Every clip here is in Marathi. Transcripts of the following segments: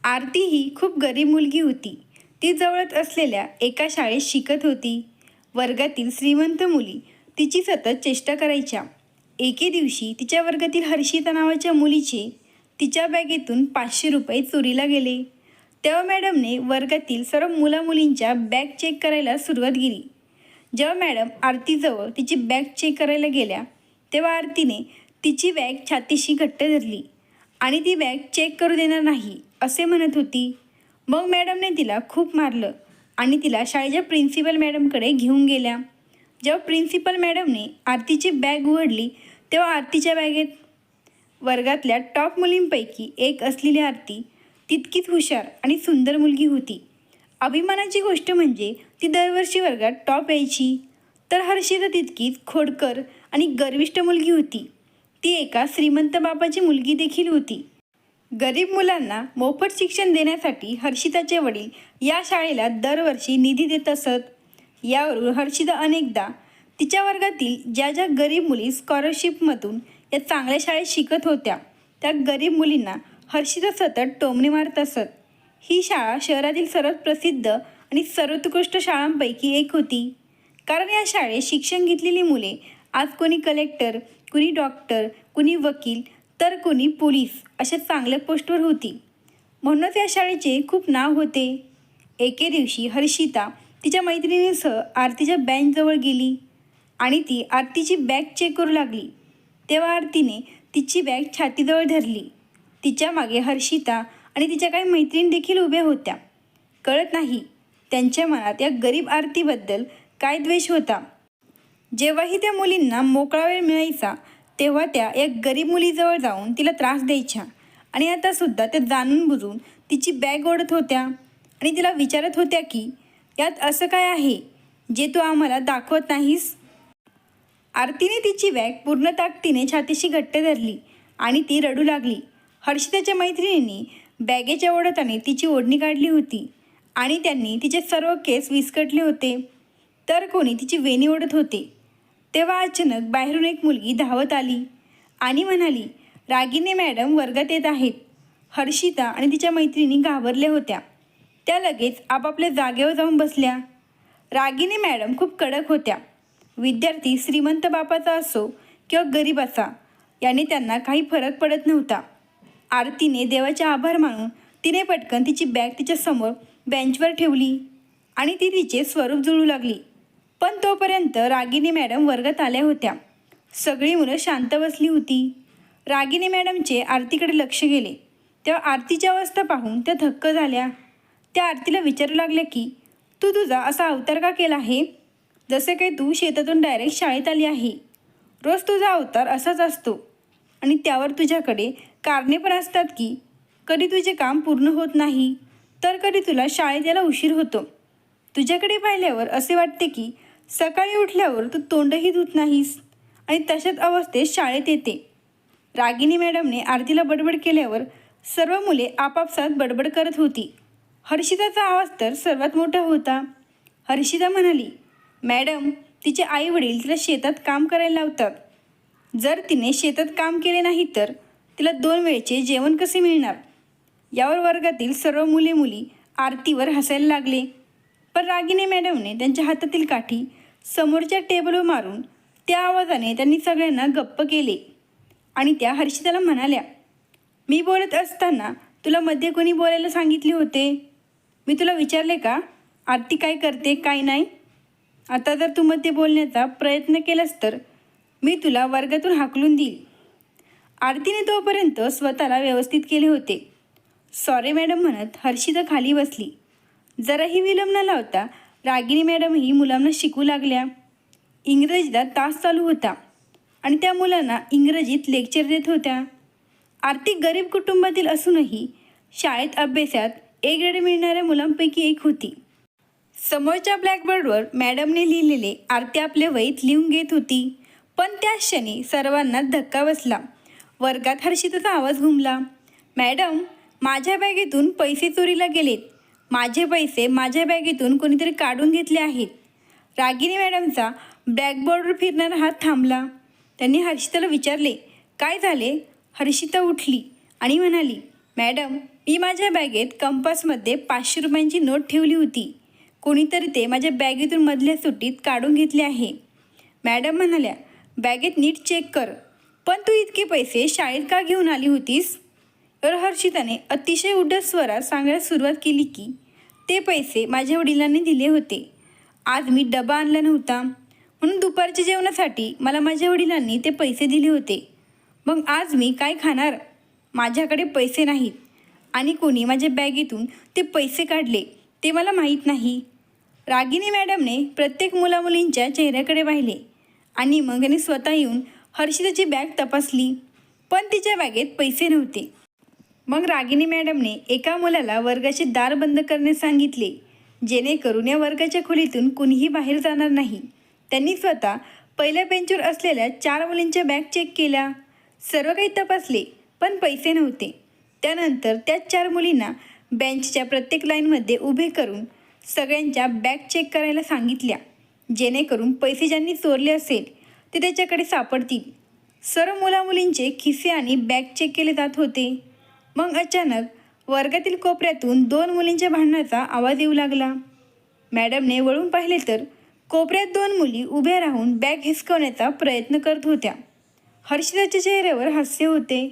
आरती ही खूप गरीब मुलगी होती. ती जवळच असलेल्या एका शाळेत शिकत होती. वर्गातील श्रीमंत मुली तिची सतत चेष्टा करायच्या. एके दिवशी तिच्या वर्गातील हर्षिता नावाच्या मुलीचे तिच्या बॅगेतून 500 रुपये चोरीला गेले. तेव्हा मॅडमने वर्गातील सर्व मुलामुलींच्या बॅग चेक करायला सुरुवात केली. जेव्हा मॅडम आरतीजवळ तिची बॅग चेक करायला गेल्या तेव्हा आरतीने तिची बॅग छातीशी घट्ट धरली आणि ती बॅग चेक करू देणार नाही असे म्हणत होती. मग मॅडमने तिला खूप मारलं आणि तिला शाळेच्या प्रिन्सिपल मॅडमकडे घेऊन गेल्या. जेव्हा प्रिन्सिपल मॅडमने आरतीची बॅग उघडली तेव्हा आरतीच्या बॅगेत वर्गातल्या टॉप मुलींपैकी एक असलेली आरती तितकीच हुशार आणि सुंदर मुलगी होती. अभिमानाची गोष्ट म्हणजे ती दरवर्षी वर्गात टॉप यायची. तर हर्षिता तितकीच खोडकर आणि गर्विष्ठ मुलगी होती. ती एका श्रीमंत बापाची मुलगी देखील होती. गरीब मुलांना मोफत शिक्षण देण्यासाठी हर्षिताचे वडील या शाळेला दरवर्षी निधी देत असत. यावरून हर्षिता अनेकदा तिच्या वर्गातील ज्या ज्या गरीब मुली स्कॉलरशिपमधून या चांगल्या शाळेत शिकत होत्या त्या गरीब मुलींना हर्षिता सतत टोमणे मारत असत. ही शाळा शहरातील सर्वात प्रसिद्ध आणि सर्वोत्कृष्ट शाळांपैकी एक होती. कारण या शाळेत शिक्षण घेतलेली मुले आज कोणी कलेक्टर, कुणी डॉक्टर, कुणी वकील तर कुणी पोलीस अशा चांगल्या पोस्टवर होती. म्हणूनच या शाळेचे खूप नाव होते. एके दिवशी हर्षिता तिच्या मैत्रिणीसह आरतीच्या बेंचजवळ गेली आणि ती आरतीची बॅग चेक करू लागली. तेव्हा आरतीने तिची बॅग छातीजवळ धरली. तिच्या मागे हर्षिता आणि तिच्या काही मैत्रिणी देखील उभ्या होत्या. कळत नाही त्यांच्या मनात या गरीब आरतीबद्दल काय द्वेष होता. जेव्हाही त्या मुलींना मोकळा वेळ मिळायचा तेव्हा त्या एक गरीब मुलीजवळ जाऊन तिला त्रास द्यायच्या आणि आतासुद्धा त्या जाणून बुजून तिची बॅग ओढत होत्या आणि तिला विचारत होत्या की यात असं काय आहे जे तू आम्हाला दाखवत नाहीस. आरतीने तिची बॅग पूर्ण ताकदीने छातीशी घट्ट धरली आणि ती रडू लागली. हर्षिताच्या मैत्रिणींनी बॅगेच्या ओढताने तिची ओढणी काढली होती आणि त्यांनी तिचे सर्व केस विस्कटले होते. तर कोणी तिची वेणी ओढत होते. तेव्हा अचानक बाहेरून एक मुलगी धावत आली आणि म्हणाली, रागिनी मॅडम वर्गात येत आहेत. हर्षिता आणि तिच्या मैत्रिणी घाबरल्या होत्या. त्या लगेच आपापल्या जागेवर जाऊन बसल्या. रागिनी मॅडम खूप कडक होत्या. विद्यार्थी श्रीमंत बापाचा असो किंवा गरीबाचा याने त्यांना काही फरक पडत नव्हता. आरतीने देवाचे आभार मानून तिने पटकन तिची बॅग तिच्यासमोर बेंचवर ठेवली आणि ती तिचे स्वरूप जुळू लागली. पण तोपर्यंत रागिनी मॅडम वर्गात आल्या होत्या. सगळी मुलं शांत बसली होती. रागिनी मॅडमचे आरतीकडे लक्ष गेले तेव्हा आरतीची अवस्था पाहून त्या थक्क झाल्या. त्या आरतीला विचारू लागल्या की तू तुझा असा अवतार का केला आहे, जसे काही तू शेतातून डायरेक्ट शाळेत आली आहे. रोज तुझा अवतार असाच असतो आणि त्यावर तुझ्याकडे कारणे पण असतात की कधी तुझे काम पूर्ण होत नाही तर कधी तुला शाळेत यायला उशीर होतो. तुझ्याकडे पाहिल्यावर असे वाटते की सकाळी उठल्यावर तू तोंडही धुत नाहीस आणि तशाच अवस्थेत शाळेत येते. रागिनी मॅडमने आरतीला बडबड केल्यावर सर्व मुले आपापसात बडबड करत होती. हर्षिताचा आवाज तर सर्वात मोठा होता. हर्षिता म्हणाली, मॅडम तिचे आई वडील तिला शेतात काम करायला लावतात. जर तिने शेतात काम केले नाही तर तिला 2 वेळचे जेवण कसे मिळणार. यावर वर्गातील सर्व मुली आरतीवर हसायला लागले. पण रागिनी मॅडमने त्यांच्या हातातील काठी समोरच्या टेबलवर मारून त्या आवाजाने त्यांनी सगळ्यांना गप्प केले आणि त्या हर्षिताला म्हणाल्या, मी बोलत असताना तुला मध्ये कोणी बोलायला सांगितले होते. मी तुला विचारले का आरती काय करते काय नाही. आता जर तू मध्ये बोलण्याचा प्रयत्न केलास तर मी तुला वर्गातून हाकलून देईल. आरतीने तोपर्यंत स्वतःला व्यवस्थित केले होते. सॉरी मॅडम म्हणत हर्षिता खाली बसली. जराही विलंब न लावता रागिनी मॅडमही मुलांना शिकू लागल्या. इंग्रजीचा तास चालू होता आणि त्या मुलांना इंग्रजीत लेक्चर देत होत्या. आरती गरीब कुटुंबातील असूनही शाळेत अभ्यासात A ग्रेड मिळणाऱ्या मुलांपैकी एक होती. समोरच्या ब्लॅकबोर्डवर मॅडमने लिहिलेले आरती आपल्या वहीत लिहून घेत होती. पण त्याच क्षणी सर्वांना धक्का बसला. वर्गात हर्षिताचा आवाज घुमला, मॅडम माझ्या बॅगेतून पैसे चोरीला गेलेत. माझे पैसे माझ्या बॅगेतून कोणीतरी काढून घेतले आहेत. रागिनी मॅडमचा ब्लॅकबोर्डवर फिरणारा हात थांबला. त्यांनी हर्षिताला विचारले, काय झाले. हर्षिता उठली आणि म्हणाली, मॅडम मी माझ्या बॅगेत कंपासमध्ये 500 रुपयांची नोट ठेवली होती. कोणीतरी ते माझ्या बॅगेतून मधल्या सुट्टीत काढून घेतले आहे. मॅडम म्हणाल्या, बॅगेत नीट चेक कर. पण तू इतके पैसे शाळेत का घेऊन आली होतीस? तर हर्षिताने अतिशय उद्धट स्वरात सांगायला सुरुवात केली की ते पैसे माझ्या वडिलांनी दिले होते. आज मी डबा आणला नव्हता म्हणून दुपारच्या जेवणासाठी मला माझ्या वडिलांनी ते पैसे दिले होते. मग आज मी काय खाणार? माझ्याकडे पैसे नाहीत आणि कोणी माझ्या बॅगेतून ते पैसे काढले ते मला माहीत नाही. रागिनी मॅडमने प्रत्येक मुलामुलींच्या चेहऱ्याकडे पाहिले आणि मग त्यांनी स्वतः येऊन हर्षिताची बॅग तपासली, पण तिच्या बॅगेत पैसे नव्हते. मग रागिनी मॅडमने एका मुलाला वर्गाचे दार बंद करण्यास सांगितले, जेणेकरून या वर्गाच्या खोलीतून कुणीही बाहेर जाणार नाही. त्यांनी स्वतः पहिल्या बेंचवर असलेल्या 4 मुलींच्या बॅग चेक केल्या. सर्व काही तपासले, पण पैसे नव्हते. त्यानंतर त्याच 4 मुलींना बेंचच्या प्रत्येक लाईनमध्ये उभे करून सगळ्यांच्या बॅग चेक करायला सांगितल्या, जेणेकरून पैसे ज्यांनी चोरले असेल ते त्याच्याकडे सापडतील. सर्व मुलामुलींचे खिसे आणि बॅग चेक केले जात होते. मग अचानक वर्गातील कोपऱ्यातून 2 मुलींच्या भांडणाचा आवाज येऊ लागला. मॅडमने वळून पाहिले तर कोपऱ्यात 2 मुली उभ्या राहून बॅग हिसकवण्याचा प्रयत्न करत होत्या. हर्षिताच्या चेहऱ्यावर हास्य होते.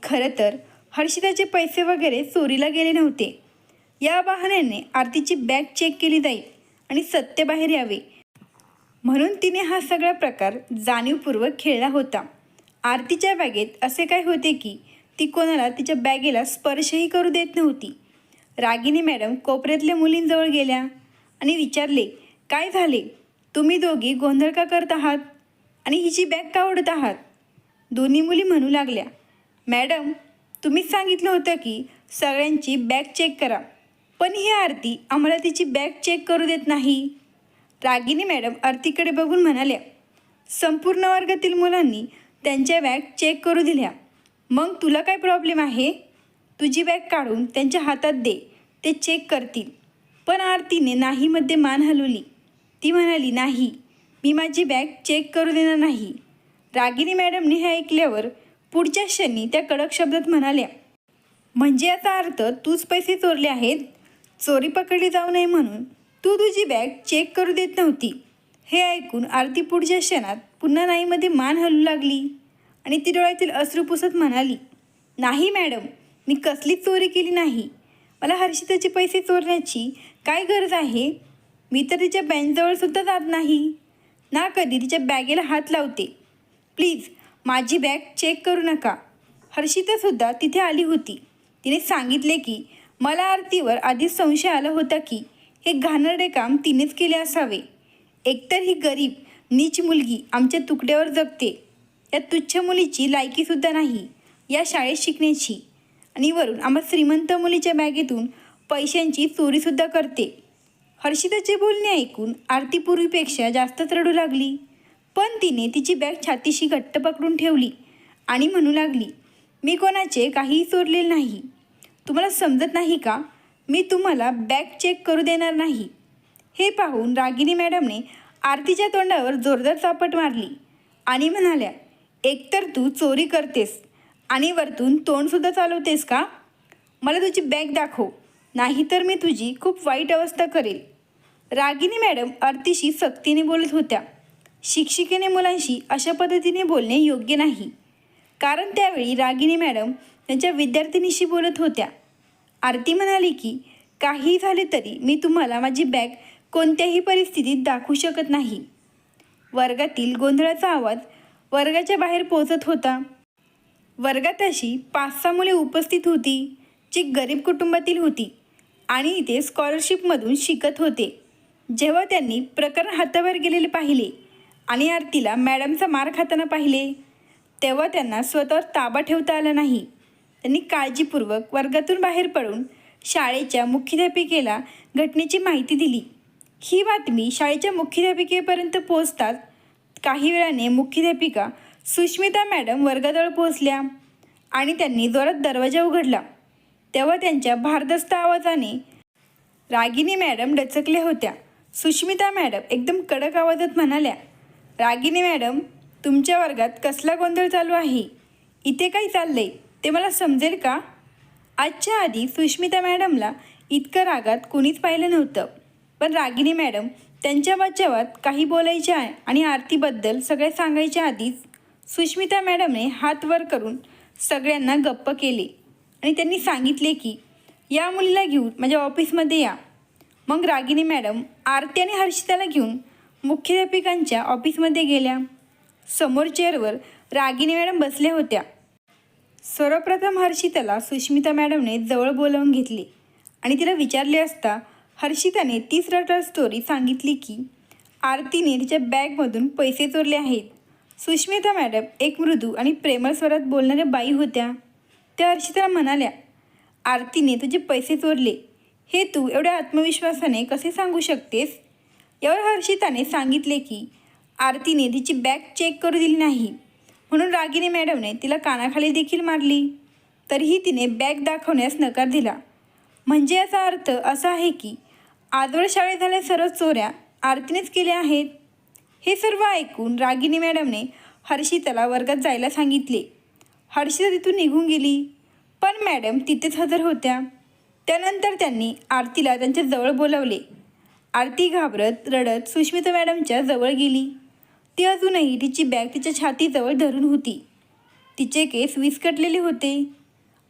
खरं तर हर्षिताचे पैसे वगैरे चोरीला गेले नव्हते. या बहाण्याने आरतीची बॅग चेक केली जाईल आणि सत्य बाहेर यावे म्हणून तिने हा सगळा प्रकार जाणीवपूर्वक खेळला होता. आरतीच्या बॅगेत असे काय होते की ती कोणाला तिच्या बॅगेला स्पर्शही करू देत नव्हती. रागिनी मॅडम कोपऱ्यातल्या मुलींजवळ गेल्या आणि विचारले, काय झाले? तुम्ही दोघी गोंधळ का करत आहात आणि हिची बॅग का ओढत आहात? दोन्ही मुली म्हणू लागल्या, मॅडम तुम्हीच सांगितलं होतं की सगळ्यांची बॅग चेक करा, पण ही आरती आम्हाला तिची बॅग चेक करू देत नाही. रागिनी मॅडम आरतीकडे बघून म्हणाल्या, संपूर्ण वर्गातील मुलांनी त्यांच्या बॅग चेक करू दिल्या. मग तुला काय प्रॉब्लेम आहे? तुझी बॅग काढून त्यांच्या हातात दे, ते चेक करतील. पण आरतीने नाहीमध्ये मान हलवली. ती म्हणाली, नाही, मी माझी बॅग चेक करू देणार नाही. रागिनी मॅडमने हे ऐकल्यावर पुढच्या क्षणी त्या कडक शब्दात म्हणाल्या, म्हणजे याचा अर्थ तूच पैसे चोरले आहेत? चोरी पकडली जाऊ नये म्हणून तू तुझी बॅग चेक करू देत नव्हती. हे ऐकून आरती पुढच्या क्षणात पुन्हा नाहीमध्ये मान हलू लागली आणि ती डोळ्यातील अश्रू पुसत म्हणाली, नाही मॅडम, मी कसलीच चोरी केली नाही. मला हर्षिताचे पैसे चोरण्याची काय गरज आहे? मी तर तिच्या बेंचजवळसुद्धा जात नाही, ना कधी तिच्या बॅगेला हात लावते. प्लीज माझी बॅग चेक करू नका. हर्षितासुद्धा तिथे आली होती. तिने सांगितले की मला आरतीवर आधीच संशय आला होता की हे घाणेरडे काम तिनेच केले असावे. एकतर ही गरीब नीच मुलगी आमच्या तुकड्यावर जगते. या तुच्छ मुलीची लायकीसुद्धा नाही या शाळेत शिकण्याची, आणि वरून आम्हा श्रीमंत मुलीच्या बॅगेतून पैशांची चोरीसुद्धा करते. हर्षिताचे बोलणे ऐकून आरती पूर्वीपेक्षा जास्तच रडू लागली. पण तिने तिची बॅग छातीशी घट्ट पकडून ठेवली आणि म्हणू लागली, मी कोणाचे काहीही चोरलेले नाही. तुम्हाला समजत नाही का? मी तुम्हाला बॅग चेक करू देणार नाही. हे पाहून रागिनी मॅडमने आरतीच्या तोंडावर जोरदार चापट मारली आणि म्हणाल्या, एकतर तू चोरी करतेस आणि वरतून तोंडसुद्धा चालवतेस का? मला तुझी बॅग दाखव, नाहीतर मी तुझी खूप वाईट अवस्था करेल. रागिनी मॅडम आरतीशी सक्तीने बोलत होत्या. शिक्षिकेने मुलांशी अशा पद्धतीने बोलणे योग्य नाही, कारण त्यावेळी रागिनी मॅडम त्यांच्या विद्यार्थिनीशी बोलत होत्या. आरती म्हणाली की काही झाले तरी मी तुम्हाला माझी बॅग कोणत्याही परिस्थितीत दाखवू शकत नाही. वर्गातील गोंधळाचा आवाज वर्गाच्या बाहेर पोहोचत होता. वर्गात अशी 5-6 मुले उपस्थित होती जी गरीब कुटुंबातील होती आणि इथे स्कॉलरशिपमधून शिकत होते. जेव्हा त्यांनी प्रकरण हाताबाहेर गेलेले पाहिले आणि आरतीला मॅडमचा मार खाताना पाहिले, तेव्हा त्यांना स्वतःवर ताबा ठेवता आला नाही. त्यांनी काळजीपूर्वक वर्गातून बाहेर पडून शाळेच्या मुख्याध्यापिकेला घटनेची माहिती दिली. ही बातमी शाळेच्या मुख्याध्यापिकेपर्यंत पोहोचताच काही वेळाने मुख्याध्यापिका सुष्मिता मॅडम वर्गाजवळ पोहोचल्या आणि त्यांनी जोरात दरवाजा उघडला. तेव्हा त्यांच्या भारदस्त आवाजाने रागिनी मॅडम डचकल्या होत्या. सुष्मिता मॅडम एकदम कडक आवाजात म्हणाल्या, रागिनी मॅडम, तुमच्या वर्गात कसला गोंधळ चालू आहे? इथे काय चाललंय ते मला समजेल का? आजच्या आधी सुष्मिता मॅडमला इतकं रागात कोणीच पाहिलं नव्हतं. पण रागिनी मॅडम त्यांच्या बचावात काही बोलायच्या आणि आरतीबद्दल सगळे सांगायच्या आधीच सुष्मिता मॅडमने हात वर करून सगळ्यांना गप्प केले आणि त्यांनी सांगितले की या मुलीला घेऊन माझ्या ऑफिसमध्ये या. मग रागिनी मॅडम आरती आणि हर्षिताला घेऊन मुख्याध्यापिकांच्या ऑफिसमध्ये गेल्या. समोर चेअरवर रागिनी मॅडम बसल्या होत्या. सर्वप्रथम हर्षिताला सुष्मिता मॅडमने जवळ बोलावून घेतले आणि तिला विचारले असता हर्षिताने तीच रटर स्टोरी सांगितली की आरतीने तिच्या बॅगमधून पैसे चोरले आहेत. सुष्मिता मॅडम एक मृदू आणि प्रेमळ स्वरात बोलणाऱ्या बाई होत्या. त्या हर्षिताला म्हणाल्या, आरतीने तुझे पैसे चोरले हे तू एवढ्या आत्मविश्वासाने कसे सांगू शकतेस? यावर हर्षिताने सांगितले की आरतीने तिची बॅग चेक करू दिली नाही म्हणून रागिनी मॅडमने तिला कानाखाली देखील मारली. तरीही तिने बॅग दाखवण्यास नकार दिला. म्हणजे याचा अर्थ असा आहे की आजवर शाळेत झाल्या सर्व चोऱ्या आरतीनेच केल्या आहेत. हे सर्व ऐकून रागिनी मॅडमने हर्षिताला वर्गात जायला सांगितले. हर्षिता तिथून निघून गेली. पण मॅडम तिथेच हजर होत्या. त्यानंतर त्यांनी आरतीला त्यांच्या जवळ बोलावले. आरती घाबरत रडत सुष्मिता मॅडमच्या जवळ गेली. ती अजूनही तिची बॅग तिच्या छातीजवळ धरून होती. तिचे केस विस्कटलेले होते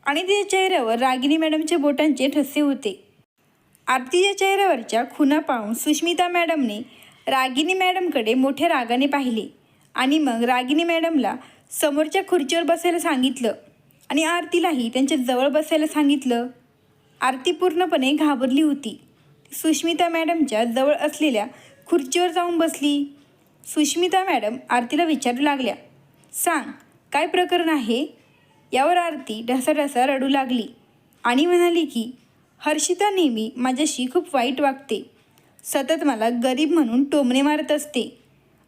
आणि तिच्या चेहऱ्यावर रागिनी मॅडमच्या बोटांचे ठसे होते. आरतीच्या चेहऱ्यावरच्या खुणा पाहून सुष्मिता मॅडमने रागिनी मॅडमकडे मोठ्या रागाने पाहिले आणि मग रागिनी मॅडमला समोरच्या खुर्चीवर बसायला सांगितलं आणि आरतीलाही त्यांच्या जवळ बसायला सांगितलं. आरती पूर्णपणे घाबरली होती. सुष्मिता मॅडमच्या जवळ असलेल्या खुर्चीवर जाऊन बसली. सुष्मिता मॅडम आरतीला विचारू लागल्या, सांग काय प्रकरण आहे? यावर आरती ढसाढसा रडू लागली आणि म्हणाली की हर्षिता नेहमी माझ्याशी खूप वाईट वागते. सतत मला गरीब म्हणून टोमणे मारत असते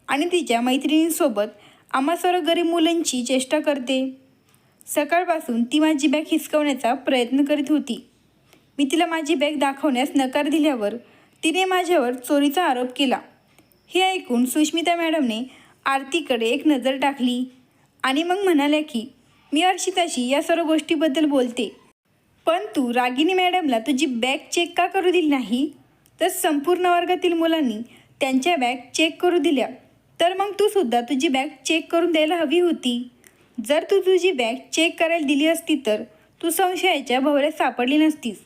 आणि तिच्या मैत्रिणींसोबत आम्हा सर्व गरीब मुलांची चेष्टा करते. सकाळपासून ती माझी बॅग हिसकवण्याचा प्रयत्न करीत होती. मी तिला माझी बॅग दाखवण्यास नकार दिल्यावर तिने माझ्यावर चोरीचा आरोप केला. हे ऐकून सुष्मिता मॅडमने आरतीकडे एक नजर टाकली आणि मग म्हणाल्या की मी हर्षिताशी या सर्व गोष्टीबद्दल बोलते. पण तू रागिनी मॅडमला तुझी बॅग चेक का करू दिली नाही? तर संपूर्ण वर्गातील मुलांनी त्यांच्या बॅग चेक करू दिल्या तर मग तू सुद्धा तुझी बॅग चेक करून द्यायला हवी होती. जर तू तुझी बॅग चेक करायला दिली असती तर तू संशयाच्या भोवऱ्यात सापडली नसतीस.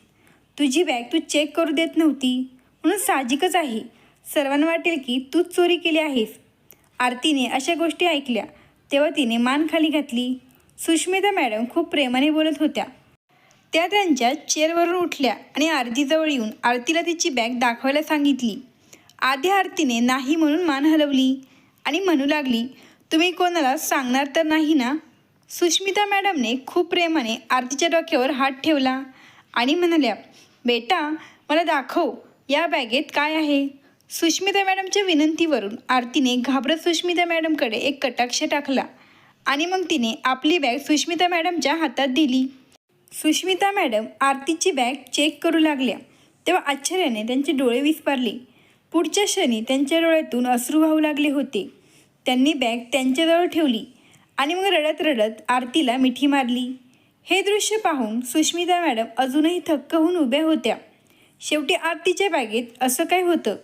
तुझी बॅग तू चेक करू देत नव्हती म्हणून साहजिकच आहे सर्वांना वाटेल की तूच चोरी केली आहेस. आरतीने अशा गोष्टी ऐकल्या तेव्हा तिने मान खाली घातली. सुष्मिता मॅडम खूप प्रेमाने बोलत होत्या. त्या त्यांच्या चेअरवरून उठल्या आणि आरतीजवळ येऊन आरतीला तिची बॅग दाखवायला सांगितली. आधी आरतीने नाही म्हणून मान हलवली आणि म्हणू लागली, तुम्ही कोणाला सांगणार तर नाही ना? सुष्मिता मॅडमने खूप प्रेमाने आरतीच्या डोक्यावर हात ठेवला आणि म्हणाल्या, बेटा मला दाखव या बॅगेत काय आहे. सुष्मिता मॅडमच्या विनंतीवरून आरतीने घाबरत सुष्मिता मॅडमकडे एक कटाक्ष टाकला आणि मग तिने आपली बॅग सुष्मिता मॅडमच्या हातात दिली. सुष्मिता मॅडम आरतीची बॅग चेक करू लागल्या तेव्हा आश्चर्याने त्यांचे डोळे विस्फारले. पुढच्या क्षणी त्यांच्या डोळ्यातून अश्रू वाहू लागले होते. त्यांनी बॅग त्यांच्याजवळ ठेवली आणि मग रडत रडत आरतीला मिठी मारली. हे दृश्य पाहून सुष्मिता मॅडम अजूनही थक्क होऊन उभ्या होत्या. शेवटी आरतीच्या बॅगेत असं काय होतं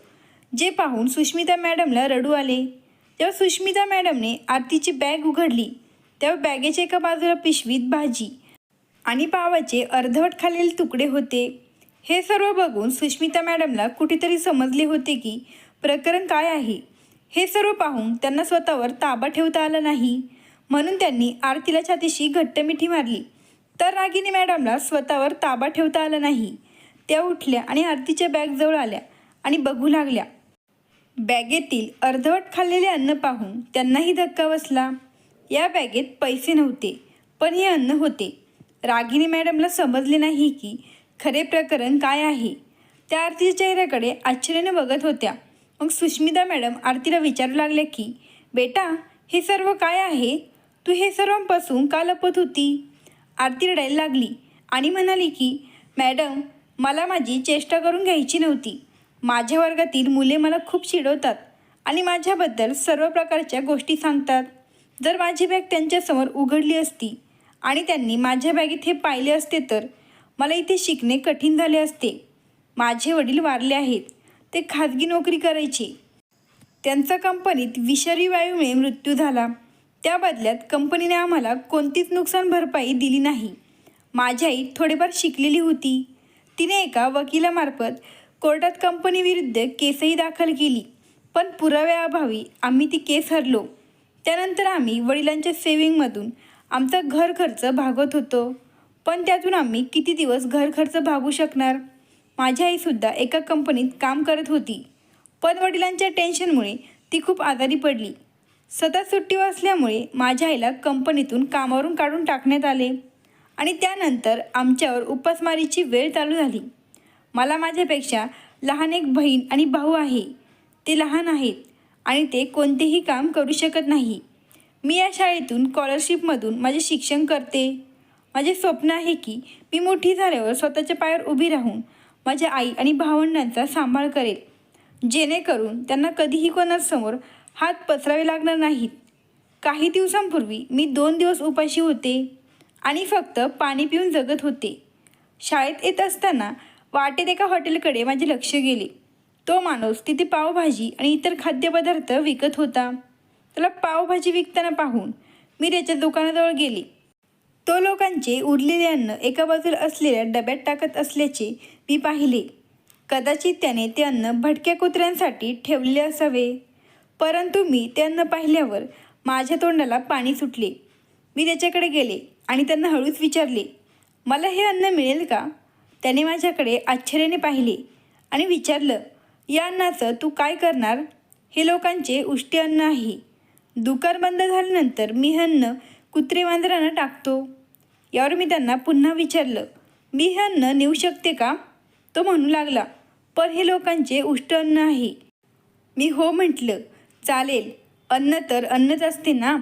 जे पाहून सुष्मिता मॅडमला रडू आले. तेव्हा सुष्मिता मॅडमने आरतीची बॅग उघडली तेव्हा बॅगेच्या एका बाजूला पिशवीत भाजी आणि पावाचे अर्धवट खाल्लेले तुकडे होते. हे सर्व बघून सुष्मिता मॅडमला कुठेतरी समजले होते की प्रकरण काय आहे. हे सर्व पाहून त्यांना स्वतःवर ताबा ठेवता आला नाही म्हणून त्यांनी आरतीला छातीशी घट्ट मिठी मारली. तर रागिनी मॅडमला स्वतःवर ताबा ठेवता आला नाही. त्या उठल्या आणि आरतीच्या बॅगजवळ आल्या आणि बघू लागल्या. बॅगेतील अर्धवट खाल्लेले अन्न पाहून त्यांनाही धक्का बसला. या बॅगेत पैसे नव्हते पण हे अन्न होते. रागिनी मॅडमला समजले नाही की खरे प्रकरण काय आहे. त्या आरतीच्या चेहऱ्याकडे आश्चर्याने बघत होत्या. मग सुष्मिता मॅडम आरतीला विचारू लागल्या की बेटा हे सर्व काय आहे? तू हे सर्वांपासून का लपत होती? आरती रडायला लागली आणि म्हणाली की मॅडम मला माझी चेष्टा करून घ्यायची नव्हती. माझ्या वर्गातील मुले मला खूप चिडवतात आणि माझ्याबद्दल सर्व प्रकारच्या गोष्टी सांगतात. जर माझी बॅग त्यांच्यासमोर उघडली असती आणि त्यांनी माझ्या बॅगेत हे पाहिले असते तर मला इथे शिकणे कठीण झाले असते. माझे वडील वारले आहेत. ते खाजगी नोकरी करायचे. त्यांचा कंपनीत विषारी वायूमुळे मृत्यू झाला. त्या बदल्यात कंपनीने आम्हाला कोणतीच नुकसान भरपाई दिली नाही. माझी आई थोडेफार शिकलेली होती. तिने एका वकिलामार्फत कोर्टात कंपनीविरुद्ध केसही दाखल केली, पण पुराव्याअभावी आम्ही ती केस हरलो. त्यानंतर आम्ही वडिलांच्या सेव्हिंगमधून आमचा घर खर्च भागवत होतो. पण त्यातून आम्ही किती दिवस घर खर्च भागवू शकणार? माझी आईसुद्धा एका कंपनीत काम करत होती, पण वडिलांच्या टेन्शनमुळे ती खूप आजारी पडली. सतत सुट्टीवर असल्यामुळे माझ्या आईला कंपनीतून कामावरून काढून टाकण्यात आले आणि त्यानंतर आमच्यावर उपासमारीची वेळ चालू झाली. मला माझ्यापेक्षा लहान एक बहीण आणि भाऊ आहे. ते लहान आहेत आणि ते कोणतेही काम करू शकत नाही. मी या शाळेतून स्कॉलरशिपमधून माझे शिक्षण करते. माझे स्वप्न आहे की मी मोठी झाल्यावर स्वतःच्या पायावर उभी राहून माझ्या आई आणि भावंडांचा सांभाळ करेल, जेणेकरून त्यांना कधीही कोणासमोर हात पसरावे लागणार नाहीत. काही दिवसांपूर्वी मी 2 दिवस उपाशी होते आणि फक्त पाणी पिऊन जगत होते. शाळेत येत असताना वाटेत एका हॉटेलकडे माझे लक्ष गेले. तो माणूस तिथे पावभाजी आणि इतर खाद्यपदार्थ विकत होता. त्याला पावभाजी विकताना पाहून मी त्याच्या दुकानाजवळ गेले. तो लोकांचे उरलेले अन्न एका बाजूला असलेल्या डब्यात टाकत असल्याचे मी पाहिले. कदाचित त्याने ते अन्न भटक्या कुत्र्यांसाठी ठेवलेले असावे. परंतु मी ते अन्न पाहिल्यावर माझ्या तोंडाला पाणी सुटले. मी त्याच्याकडे गेले आणि त्यांना हळूच विचारले, मला हे अन्न मिळेल का? त्याने माझ्याकडे आश्चर्याने पाहिले आणि विचारलं, या अन्नाचं तू काय करणार? हे लोकांचे उष्टे अन्न आहे. दुकान बंद झाल्यानंतर मी हे अन्न कुत्रे मांजरांना टाकतो. यावर मी त्यांना पुन्हा विचारलं, मी हे अन्न नेऊ शकते का? तो म्हणू लागला, पण हे लोकांचे उष्ट अन्न आहे. मी हो म्हटलं. चालेल, अन्न तर अन्नच असते ना.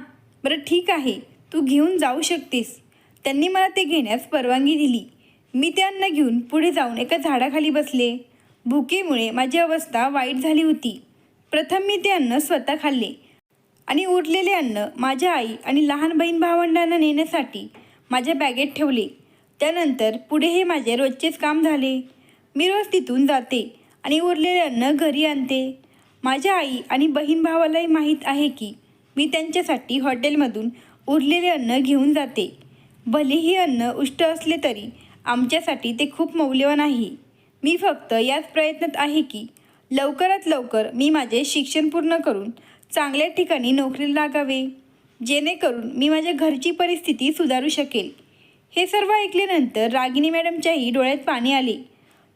बरं ठीक आहे, तू घेऊन जाऊ शकतेस. त्यांनी मला ते घेण्यास परवानगी दिली. मी ते अन्न घेऊन पुढे जाऊन एका झाडाखाली बसले. भुकेमुळे माझी अवस्था वाईट झाली होती. प्रथम मी ते अन्न स्वतः खाल्ले आणि उरलेले अन्न माझ्या आई आणि लहान बहीण भावंडांना नेण्यासाठी माझ्या बॅगेत ठेवले. त्यानंतर पुढे हे माझे रोजचेच काम झाले. मी रोज तिथून जाते आणि उरलेले अन्न घरी आणते. माझ्या आई आणि बहीण भावालाही माहीत आहे की मी त्यांच्यासाठी हॉटेलमधून उरलेले अन्न घेऊन जाते. भले हे अन्न उष्ट असले तरी आमच्यासाठी ते खूप मौल्यवान आहे. मी फक्त याच प्रयत्नात आहे की लवकरात लवकर मी माझे शिक्षण पूर्ण करून चांगल्या ठिकाणी नोकरीला लागावे, जेणेकरून मी माझ्या घरची परिस्थिती सुधारू शकेल. हे सर्व ऐकल्यानंतर रागिनी मॅडमच्याही डोळ्यात पाणी आले.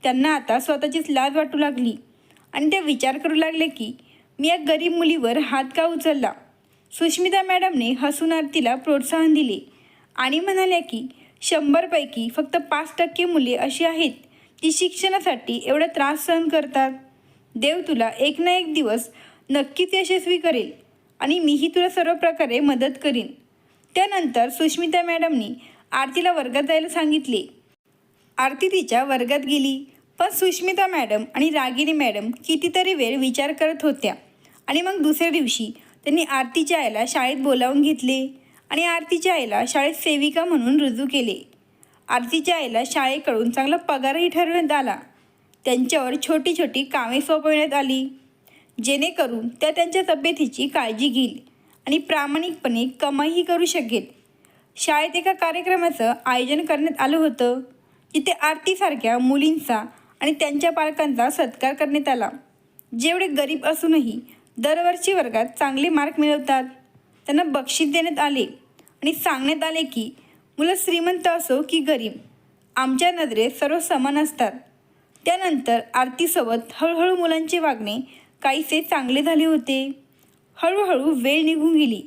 त्यांना आता स्वतःचीच लाज वाटू लागली आणि त्या विचार करू लागले की मी या गरीब मुलीवर हात का उचलला. सुष्मिता मॅडमने हसून आरतीला प्रोत्साहन दिले आणि म्हणाल्या की 100 पैकी फक्त 5% मुले अशी आहेत जी शिक्षणासाठी एवढा त्रास सहन करतात. देव तुला एक ना एक दिवस नक्कीच यशस्वी करेल आणि मीही तुला सर्व प्रकारे मदत करीन. त्यानंतर सुष्मिता मॅडमनी आरतीला वर्गात जायला सांगितले. आरती तिच्या वर्गात गेली, पण सुष्मिता मॅडम आणि रागिनी मॅडम कितीतरी वेळ विचार करत होत्या आणि मग दुसऱ्या दिवशी त्यांनी आरतीच्या आईला शाळेत बोलावून घेतले आणि आरतीच्या आईला शाळेत सेविका म्हणून रुजू केले. आरतीच्या आईला शाळेकडून चांगला पगारही ठरवण्यात आला. त्यांच्यावर छोटी छोटी कामे सोपवण्यात आली, जेणेकरून त्या त्यांच्या तब्येतीची काळजी घेईल आणि प्रामाणिकपणे कमाईही करू शकेल. शाळेत एका कार्यक्रमाचं आयोजन करण्यात आलं होतं, जिथे आरतीसारख्या मुलींचा आणि त्यांच्या पालकांचा सत्कार करण्यात आला. जेवढे गरीब असूनही दरवर्षी वर्गात चांगले मार्क मिळवतात त्यांना बक्षीस देण्यात आले आणि सांगण्यात आले की मुलं श्रीमंत असो की गरीब, आमच्या नजरेत सर्व समान असतात. त्यानंतर आरतीसोबत हळूहळू मुलांचे वागणे काहीसे चांगले झाले होते. हळूहळू वेळ निघून गेली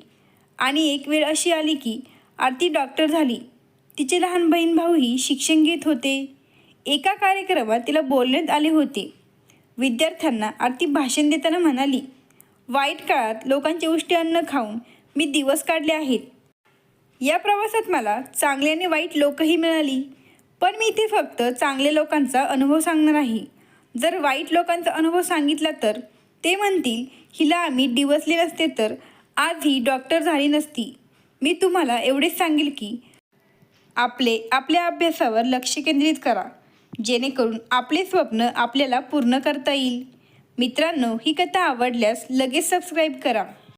आणि एक वेळ अशी आली की आरती डॉक्टर झाली. तिचे लहान बहीण भाऊही शिक्षण घेत होते. एका कार्यक्रमात तिला बोलण्यात आले होते. विद्यार्थ्यांना आरती भाषण देताना म्हणाली, वाईट काळात लोकांचे उष्टे अन्न खाऊन मी दिवस काढले आहेत. या प्रवासात मला चांगले आणि वाईट लोकही मिळाली, पण मी इथे फक्त चांगल्या लोकांचा अनुभव सांगणार आहे. जर वाईट लोकांचा अनुभव सांगितला तर ते म्हणतील, हिला आम्ही डिवचले नसते तर आज ही डॉक्टर झाली नसती. मी तुम्हाला एवढेच सांगेल की आपल्या अभ्यासावर लक्ष केंद्रित करा, जेणेकरून आपले स्वप्न आपल्याला पूर्ण करता येईल. मित्रांनो, ही कथा आवडल्यास लगेच सबस्क्राईब करा.